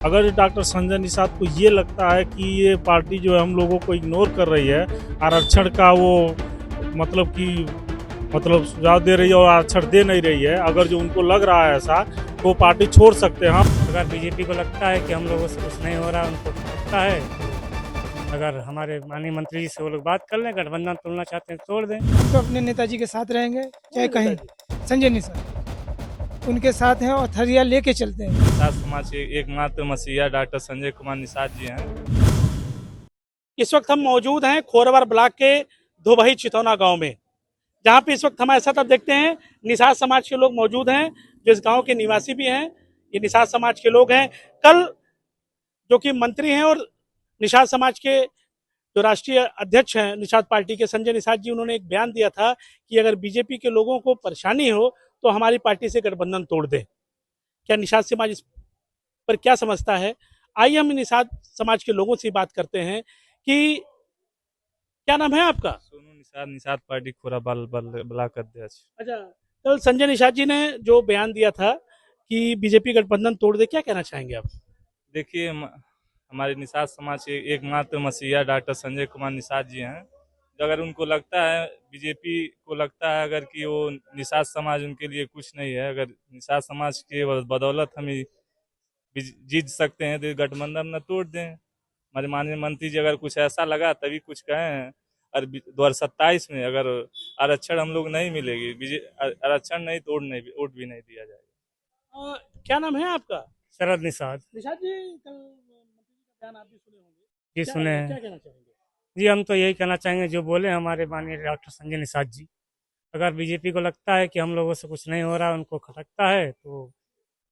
अगर डॉक्टर संजय निषाद को ये लगता है कि ये पार्टी जो है हम लोगों को इग्नोर कर रही है, आरक्षण का वो मतलब सुझाव दे रही है और आरक्षण दे नहीं रही है, अगर जो उनको लग रहा है ऐसा तो वो पार्टी छोड़ सकते हैं। अगर बीजेपी को लगता है कि हम लोगों से कुछ नहीं हो रहा, उनको लगता है तो अगर हमारे माननीय मंत्री जी से वो लोग बात कर लें, गठबंधन तोड़ना चाहते हैं तोड़ दें। हम तो अपने नेताजी के साथ रहेंगे, चाहे कहीं। संजय निषाद उनके साथ हैं और थरिया लेके चलते हैं। निषाद समाज के एकमात्र मसीहा डॉक्टर संजय कुमार निषाद जी हैं। इस वक्त हम मौजूद हैं खोरवर ब्लॉक के धोबही चितौना गांव में, जहां पे इस वक्त हमारे साथ आप देखते हैं निषाद समाज के लोग मौजूद हैं, जो इस गांव के निवासी भी हैं। ये निषाद समाज के लोग हैं। कल जो कि मंत्री हैं और निषाद समाज के जो राष्ट्रीय अध्यक्ष हैं निषाद पार्टी के, संजय निषाद जी, उन्होंने एक बयान दिया था कि अगर बीजेपी के लोगों को परेशानी हो तो हमारी पार्टी से गठबंधन तोड़ दे। क्या निषाद समाज इस पर क्या समझता है? आइए हम निषाद समाज के लोगों से बात करते हैं कि क्या नाम है आपका? सोनू निषाद, निषाद पार्टी खोराबाल ब्लॉक अध्यक्ष। अच्छा, कल संजय निषाद जी ने जो बयान दिया था कि बीजेपी गठबंधन तोड़ दे, क्या कहना चाहेंगे आप? देखिए, हमारे निषाद समाज के एकमात्र मसीहा डॉक्टर संजय कुमार निषाद जी हैं। जो अगर उनको लगता है, बीजेपी को लगता है अगर कि वो निषाद समाज उनके लिए कुछ नहीं है, अगर निषाद समाज के बदौलत हम जीत सकते हैं तो गठबंधन न तोड़ दें। हमारे माननीय मंत्री जी अगर कुछ ऐसा लगा तभी कुछ कहे हैं। और 2027 में अगर आरक्षण हम लोग नहीं मिलेगी, आरक्षण नहीं तोड़ने वोट भी नहीं दिया जाएगा। क्या नाम है आपका? शरद निषाद निषाद जी, कल मंत्री जी का बयान आप भी सुने होंगे, जी सुने क्या हैं। कहना चाहेंगे? जी हम तो यही कहना चाहेंगे जो बोले हमारे माननीय डॉक्टर संजय निषाद जी, अगर बीजेपी को लगता है कि हम लोगों से कुछ नहीं हो रहा, उनको खटकता है तो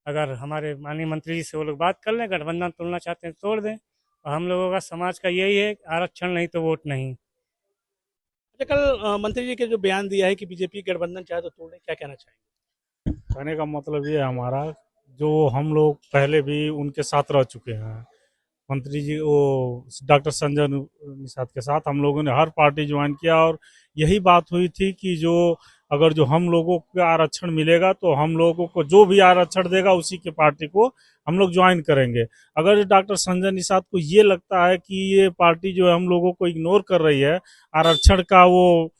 अगर हमारे माननीय मंत्री जी से वो लोग बात कर लें, गठबंधन तोड़ना चाहते हैं तोड़ दें। और हम लोगों का समाज का यही है, आरक्षण नहीं तो वोट नहीं। अच्छा, कल मंत्री जी के जो बयान दिया है कि बीजेपी गठबंधन चाहे तो तोड़ दे, क्या कहना चाहेंगे? कहने का मतलब ये है हमारा, जो हम लोग पहले भी उनके साथ रह चुके हैं, मंत्री जी वो डॉक्टर संजय निषाद के साथ हम लोगों ने हर पार्टी ज्वाइन किया और यही बात हुई थी कि अगर जो हम लोगों को आरक्षण मिलेगा तो हम लोगों को जो भी आरक्षण देगा उसी के पार्टी को हम लोग ज्वाइन करेंगे। अगर डॉक्टर संजय निषाद को ये लगता है कि ये पार्टी जो है हम लोगों को इग्नोर कर रही है, आरक्षण का वो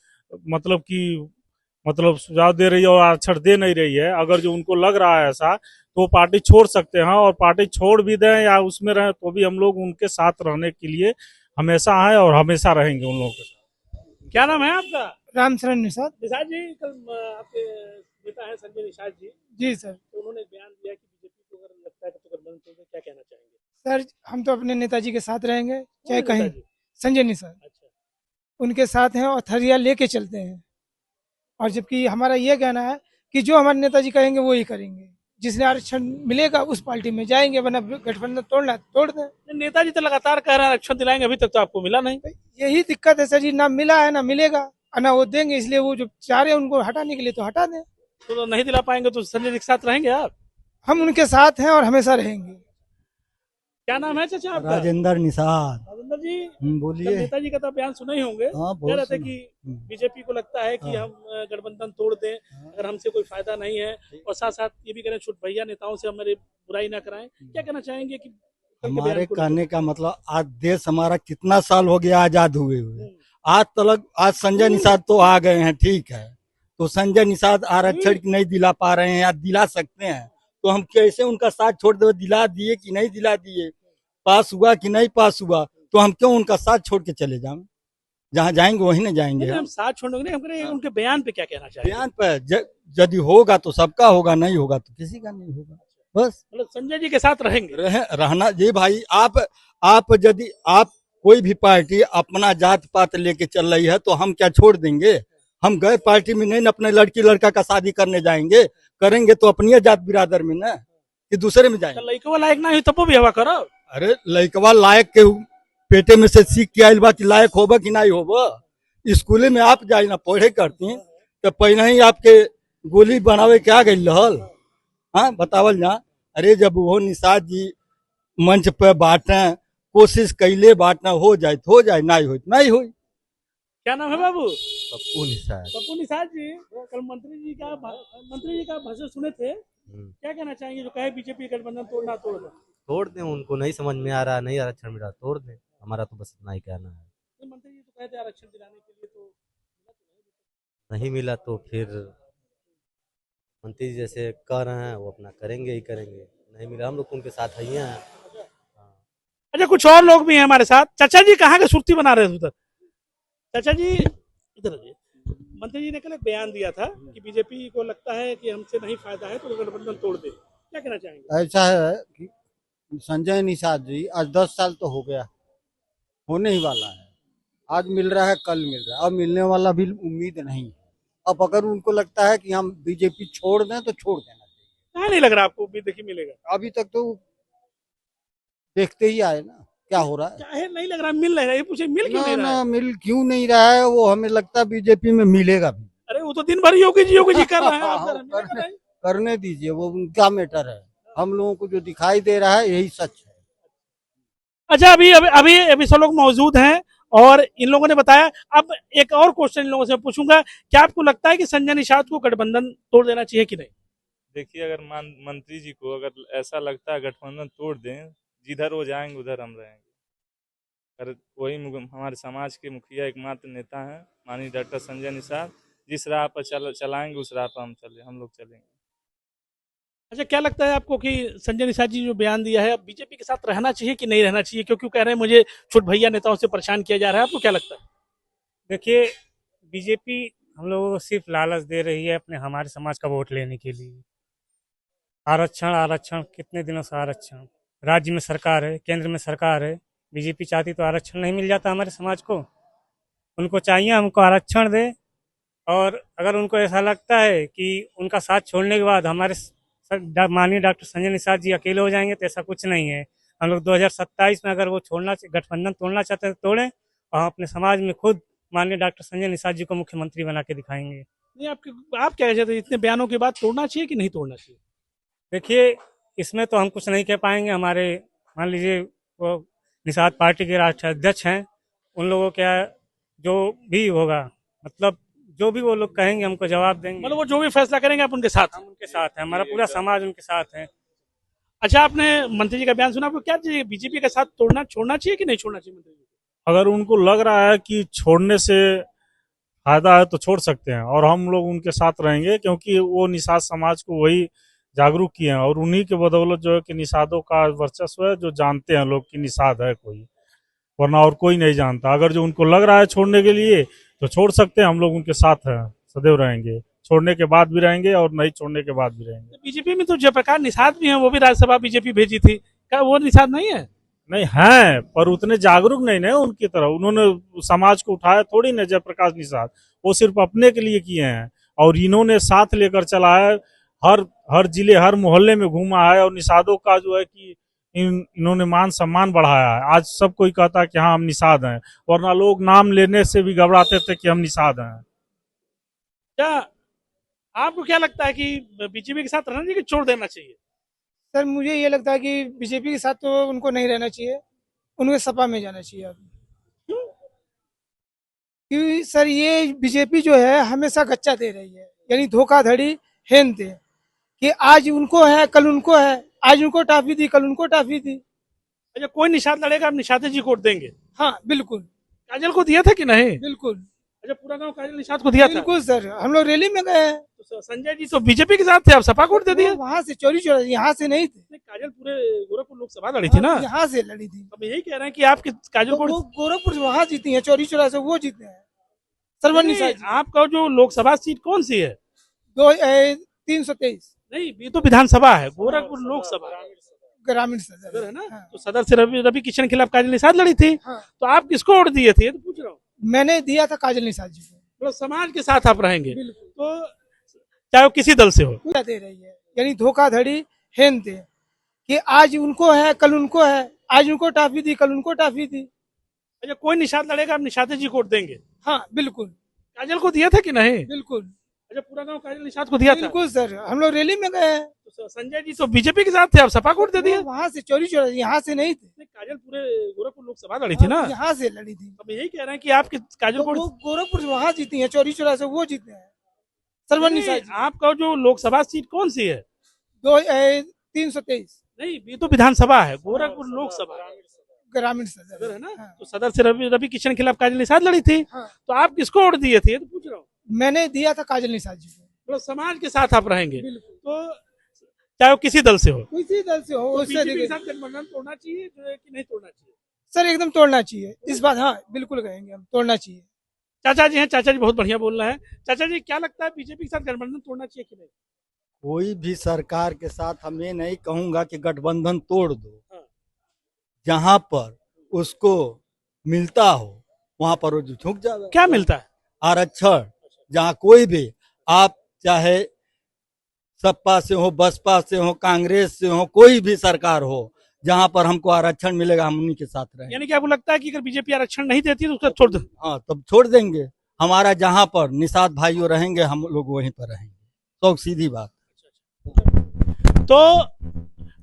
मतलब सुझाव दे रही है और आरक्षण दे नहीं रही है, अगर जो उनको लग रहा है ऐसा तो पार्टी छोड़ सकते हैं। और पार्टी छोड़ भी दें या उसमें रहें तो भी हम लोग उनके साथ रहने के लिए हमेशा हैं और हमेशा रहेंगे उन लोगों के साथ। क्या नाम है आपका? रामचरण निषाद। निषाद जी, कल आपके नेता है संजय निषाद जी, जी सर। तो उन्होंने बयान दिया कि बीजेपी को अगर लगता है तो गठबंधन तोड़ दे, क्या कहना चाहेंगे? सर हम तो अपने नेताजी के साथ रहेंगे, चाहे कौन कहीं। नेताजी? संजय निषाद अच्छा, उनके साथ हैं और थरिया लेके चलते हैं। और जबकि हमारा ये कहना है कि जो हमारे नेताजी कहेंगे वो ही करेंगे। जिसने आरक्षण मिलेगा उस पार्टी में जाएंगे, वरना गठबंधन तोड़ना है तो तोड़ दें। नेताजी तो लगातार कह रहे हैं आरक्षण दिलाएंगे, अभी तक तो आपको मिला नहीं। यही दिक्कत है सर जी, ना मिला है ना मिलेगा और ना वो देंगे, इसलिए वो जो चाह रहे हैं उनको हटाने के लिए तो हटा दें। तो नहीं दिला पाएंगे तो संजय जी के साथ रहेंगे आप? हम उनके साथ हैं और हमेशा रहेंगे। क्या नाम है चाचा आपका? राजेंद्र निषाद। राजेंद्र जी, बोलिए। नेताजी का तो बयान सुने ही होंगे। हाँ, कह रहे थे कि हम्म। बीजेपी को लगता है कि हम गठबंधन तोड़ दें, अगर हमसे कोई फायदा नहीं है, और साथ साथ ये भी करें छोट भैया नेताओं से हमारे बुराई ना कराएं। क्या कहना चाहेंगे कि हमारे कहने का मतलब, आज देश हमारा कितना साल हो गया आजाद हुए हुए, आज तक आज संजय निषाद तो आ गए हैं, ठीक है, तो संजय निषाद आरक्षण नहीं दिला पा रहे हैं या दिला सकते हैं, तो हम कैसे उनका साथ छोड़ दे? दिला दिए कि नहीं दिला दिए, पास हुआ कि नहीं पास हुआ, तो हम क्यों उनका साथ छोड़ के चले जाएं? जहाँ जाएंगे वहीं न जाएंगे। हम साथ छोड़ेंगे नहीं, हम कह रहे हैं उनके बयान पे क्या कहना चाहेंगे? बयान पर यदि होगा तो सबका होगा, नहीं होगा तो किसी का नहीं होगा। बस मतलब संजय जी के साथ रहेंगे। रहना जी भाई। आप यदि आप कोई भी पार्टी अपना जात पात लेके चल रही है तो हम क्या छोड़ देंगे? हम गए पार्टी में नहीं, अपने लड़की लड़का का शादी करने जाएंगे, करेंगे तो अपनी जात बिरादर में ना, कि दूसरे में जाएंगे। लड़का लायक ना हुई तब भी हवा करो। अरे लड़कवा लायक के पेटे में से सीख के आयल बा कि लायक होबा कि नहीं होबा। स्कूले में आप जाए ना पढ़े करती तो पहले ही आपके गोली बनावे के आ गई रहल। हाँ बतावल ना। अरे जब वो निषाद जी मंच पे बांटे, कोशिश कैले बांटना, हो जाए तो हो जाए, नहीं हो नहीं हो। क्या नाम है बाबू? पप्पू निषाद। पप्पू निषाद जी, कल मंत्री जी का भाषण सुने थे, क्या कहना चाहेंगे जो कहे बीजेपी गठबंधन तोड़ना तोड़ दो? तोड़ दें, उनको नहीं समझ में आ रहा, नहीं आरक्षण मिल रहा, तोड़ दें। हमारा तो बस इतना ही कहना है। तो मंत्री जी तो कहते हैं आरक्षण दिलाने के लिए, तो नहीं मिला तो फिर मंत्री जी जैसे कह रहे हैं वो अपना करेंगे ही करेंगे। नहीं मिला हम लोग तो उनके साथ ही हैं। अच्छा, कुछ और लोग भी हैं हमारे साथ। चाचा जी कहाँ के सुर्ती बना रहे थे उधर? चाचा जी इधर आइए। मंत्री जी ने कल एक बयान दिया था कि बीजेपी को लगता है कि हमसे नहीं फायदा है तो गठबंधन तोड़ दे। क्या कहना चाहेंगे? ऐसा है कि संजय निषाद जी आज 10 साल तो हो गया, होने ही वाला है। आज मिल रहा है, कल मिल रहा है, अब मिलने वाला भी उम्मीद नहीं है। अब अगर उनको लगता है कि हम बीजेपी छोड़ दें तो छोड़ देना चाहिए। क्या नहीं लग रहा आपको भी देखिए मिलेगा? अभी तक तो देखते ही आए ना क्या हो रहा है। क्या है नहीं लग रहा, मिल रहा है? ये पूछे मिल क्यों ना नहीं रहा ना है? मिल क्यों नहीं रहा है, वो हमें लगता है बीजेपी में मिलेगा भी। अरे वो तो दिन भर योगी जी कर रहे हैं, आप जरा मिलेगा नहीं। करने दीजिए, वो उनका मैटर है। हम लोगों को जो दिखाई दे रहा है यही सच है। अच्छा, अभी सब लोग मौजूद हैं और इन लोगों ने बताया। अब एक और क्वेश्चन इन लोगों से पूछूंगा, क्या आपको लगता है कि संजय निषाद को गठबंधन तोड़ देना चाहिए कि नहीं? देखिए, अगर मंत्री जी को अगर ऐसा लगता है गठबंधन तोड़ दें, जिधर वो जाएंगे उधर हम रहेंगे। अगर वही हमारे समाज के मुखिया एकमात्र नेता हैं माननीय डॉक्टर संजय निषाद, जिस राह पर चलाएंगे उस राह पर हम लोग चलेंगे। अच्छा, क्या लगता है आपको कि संजय निषाद जी जो बयान दिया है, अब बीजेपी के साथ रहना चाहिए कि नहीं रहना चाहिए? क्योंकि कह रहे हैं मुझे छोट भैया नेताओं से परेशान किया जा रहा है। आपको क्या लगता है? देखिए, बीजेपी हम लोगों को सिर्फ लालच दे रही है अपने हमारे समाज का वोट लेने के लिए। आरक्षण आरक्षण कितने दिनों से आरक्षण, राज्य में सरकार है, केंद्र में सरकार है, बीजेपी चाहती तो आरक्षण नहीं मिल जाता हमारे समाज को। उनको चाहिए हमको आरक्षण दे। और अगर उनको ऐसा लगता है कि उनका साथ छोड़ने के बाद हमारे माननीय डॉक्टर संजय निषाद जी अकेले हो जाएंगे, तो ऐसा कुछ नहीं है। हम लोग 2027 में अगर वो गठबंधन तोड़ना चाहते हैं तो तोड़ें, और हम अपने समाज में खुद माननीय डॉक्टर संजय निषाद जी को मुख्यमंत्री बना के दिखाएंगे। नहीं, आप क्या कहते हैं, इतने बयानों के बाद तोड़ना चाहिए कि नहीं तोड़ना चाहिए? देखिए, इसमें तो हम कुछ नहीं कह पाएंगे। हमारे मान लीजिए वो निषाद पार्टी के राष्ट्रीय अध्यक्ष हैं, उन लोगों क्या जो भी होगा, मतलब जो भी वो लोग कहेंगे हमको जवाब देंगे। मतलब वो जो भी फैसला करेंगे आप उनके साथ? हम उनके साथ हैं, हमारा पूरा समाज उनके साथ है। अच्छा, आपने मंत्री जी का बयान सुना, आपको क्या चाहिए, बीजेपी के साथ छोड़ना चाहिए कि नहीं छोड़ना चाहिए मंत्री जी? अगर उनको लग रहा है कि छोड़ने से फायदा है तो छोड़ सकते हैं, और हम लोग उनके साथ रहेंगे, क्योंकि वो निषाद समाज को वही जागरूक किए हैं, और उन्हीं के बदौलत जो है कि निषादों का वर्चस्व है, जो जानते हैं लोग कि निषाद है कोई, वरना और कोई नहीं जानता। अगर जो उनको लग रहा है छोड़ने के लिए तो छोड़ सकते हैं, हम लोग उनके साथ हैं, सदैव रहेंगे, छोड़ने के बाद भी रहेंगे और नहीं छोड़ने के बाद भी रहेंगे। बीजेपी में तो जयप्रकाश निषाद भी हैं, वो भी राज्यसभा बीजेपी भेजी थी, क्या वो निषाद नहीं है? नहीं है, पर उतने जागरूक नहीं ना उनकी तरह। उन्होंने समाज को उठाया थोड़ी ना जयप्रकाश निषाद, वो सिर्फ अपने के लिए किए हैं, और इन्होंने साथ लेकर चला है। हर जिले हर मोहल्ले में घूमा है, और निषादों का जो है कि इन्होंने मान सम्मान बढ़ाया है। आज सब कोई कहता है कि हाँ हम निषाद हैं, वरना लोग नाम लेने से भी घबराते थे कि हम निषाद हैं। क्या आपको क्या लगता है कि बीजेपी के साथ रहना चाहिए कि छोड़ देना चाहिए? सर मुझे ये लगता है कि बीजेपी के साथ तो उनको नहीं रहना चाहिए, उनको सपा में जाना चाहिए अब। क्योंकि सर ये बीजेपी जो है हमेशा गच्चा दे रही है, यानी धोखाधड़ी हेन दे, कि आज उनको है कल उनको है, आज उनको टाफी दी कल उनको टाफी दी। अच्छा, कोई निषाद लड़ेगा आप निषाद जी को वोट देंगे? हाँ बिल्कुल। काजल को दिया था कि नहीं? बिल्कुल अच्छा, पूरा गांव काजल निषाद को दिया था? बिल्कुल सर, हम लोग रैली में गए हैं। तो संजय जी तो बीजेपी के साथ थे, आप सपा को वोट दे दिए? वहाँ से चोरी चोरी, यहाँ से नहीं थे। काजल पूरे गोरखपुर लोकसभा लड़ी थी ना? यहाँ से लड़ी थी। अब यही कह रहे हैं कि आपके काजल को वो गोरखपुर से वहाँ जीती है, चोरी चोरा से वो जीते हैं। सरवन निषाद जी। आपका जो लोकसभा सीट कौन सी है? 323 नहीं, ये तो विधानसभा है, गोरखपुर लोकसभा ग्रामीण सदर है ना? हाँ। तो सदर से रवि किशन के खिलाफ काजल निषाद लड़ी थी। हाँ। तो आप किसको वोट दिए थे, ये तो पूछ रहा हूँ। मैंने दिया था काजल निषाद जी को। तो समाज के साथ आप रहेंगे, बिल्कुल। तो चाहे वो किसी दल से हो। पूरा दे रही है, यानी धोखाधड़ी हेन दे, कि आज उनको है कल उनको है, आज उनको टाफी दी कल उनको टाफी दी। अच्छा, कोई निषाद लड़ेगा आप निषाद जी को वोट देंगे? हाँ बिल्कुल। काजल को दिया था कि नहीं? बिल्कुल अच्छा, पूरा गांव काजल निषाद को दिया था? बिल्कुल सर, हम लोग रैली में गए हैं। तो संजय जी तो बीजेपी के साथ थे, आप सपा को वोट दे दिए? वहाँ से चोरी चोरा, यहाँ से नहीं थे। काजल पूरे गोरखपुर लोकसभा लड़ी थी ना? यहाँ से लड़ी थी। अब यही कह रहे हैं कि आपके काजल को वो गोरखपुर से वहाँ जीती है, चोरी चोरा से वो जीते हैं। सरवन निषाद जी। आपका जो लोकसभा सीट कौन सी है? 323 नहीं, ये तो विधानसभा है, गोरखपुर लोकसभा ग्रामीण सदर सदर है ना। हाँ। तो सदर से रवि किशन के खिलाफ काजल निषाद लड़ी थी, हाँ। तो आप किसको वोट दिए थे, ये तो पूछ रहा हूँ। मैंने दिया था काजल निषाद जी को। तो समाज के साथ आप रहेंगे, तो चाहे वो किसी दल से हो, किसी दल से हो, तो उससे बीजेपी के देखिए साथ गठबंधन तोड़ना चाहिए जो है कि नहीं तोड़ना चाहिए? सर एकदम तोड़ना चाहिए इस बात, हाँ बिल्कुल कहेंगे हम, तोड़ना चाहिए। चाचा जी हैं, चाचा जी बहुत बढ़िया बोल रहे हैं। चाचा जी क्या लगता है बीजेपी के साथ गठबंधन तोड़ना चाहिए कि नहीं? कोई भी सरकार के साथ हम ये नहीं कहूंगा कि गठबंधन तोड़ दो। हाँ। जहां पर उसको मिलता हो वहां पर वो झुक जाए। क्या मिलता है? आरक्षण, जहाँ कोई भी, आप चाहे सपा से हो, बसपा से हो, कांग्रेस से हो, कोई भी सरकार हो, जहां पर हमको आरक्षण मिलेगा हम उन्हीं के साथ रहेंगे। यानी कि आपको लगता है कि अगर बीजेपी आरक्षण नहीं देती तो उसका छोड़ दो? हाँ, तब छोड़ देंगे। हमारा जहां पर निषाद भाइयों रहेंगे हम लोग वहीं पर रहेंगे, तो सीधी बात। तो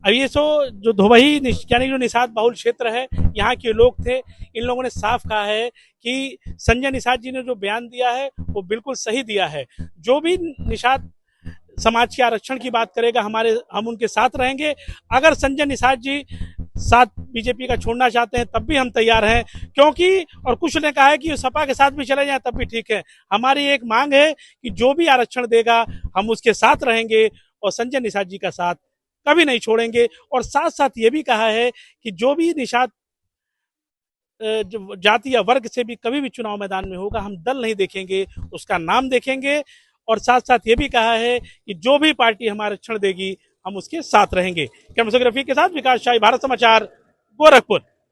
अब ये जो धोबही यानी जो निषाद बहुल क्षेत्र है, यहाँ के लोग थे, इन लोगों ने साफ कहा है कि संजय निषाद जी ने जो बयान दिया है वो बिल्कुल सही दिया है। जो भी निषाद समाज के आरक्षण की बात करेगा हम उनके साथ रहेंगे। अगर संजय निषाद जी साथ बीजेपी का छोड़ना चाहते हैं तब भी हम तैयार हैं, क्योंकि और कुछ ने कहा है कि सपा के साथ भी चले जाएं तब भी ठीक है। हमारी एक मांग है कि जो भी आरक्षण देगा हम उसके साथ रहेंगे और संजय निषाद जी का साथ कभी नहीं छोड़ेंगे। और साथ साथ ये भी कहा है कि जो भी निषाद जाति या वर्ग से भी कभी भी चुनाव मैदान में होगा हम दल नहीं देखेंगे, उसका नाम देखेंगे। और साथ साथ ये भी कहा है कि जो भी पार्टी हमारा आरक्षण देगी हम उसके साथ रहेंगे। कैमरा रफीक के साथ विकास शाही, भारत समाचार, गोरखपुर।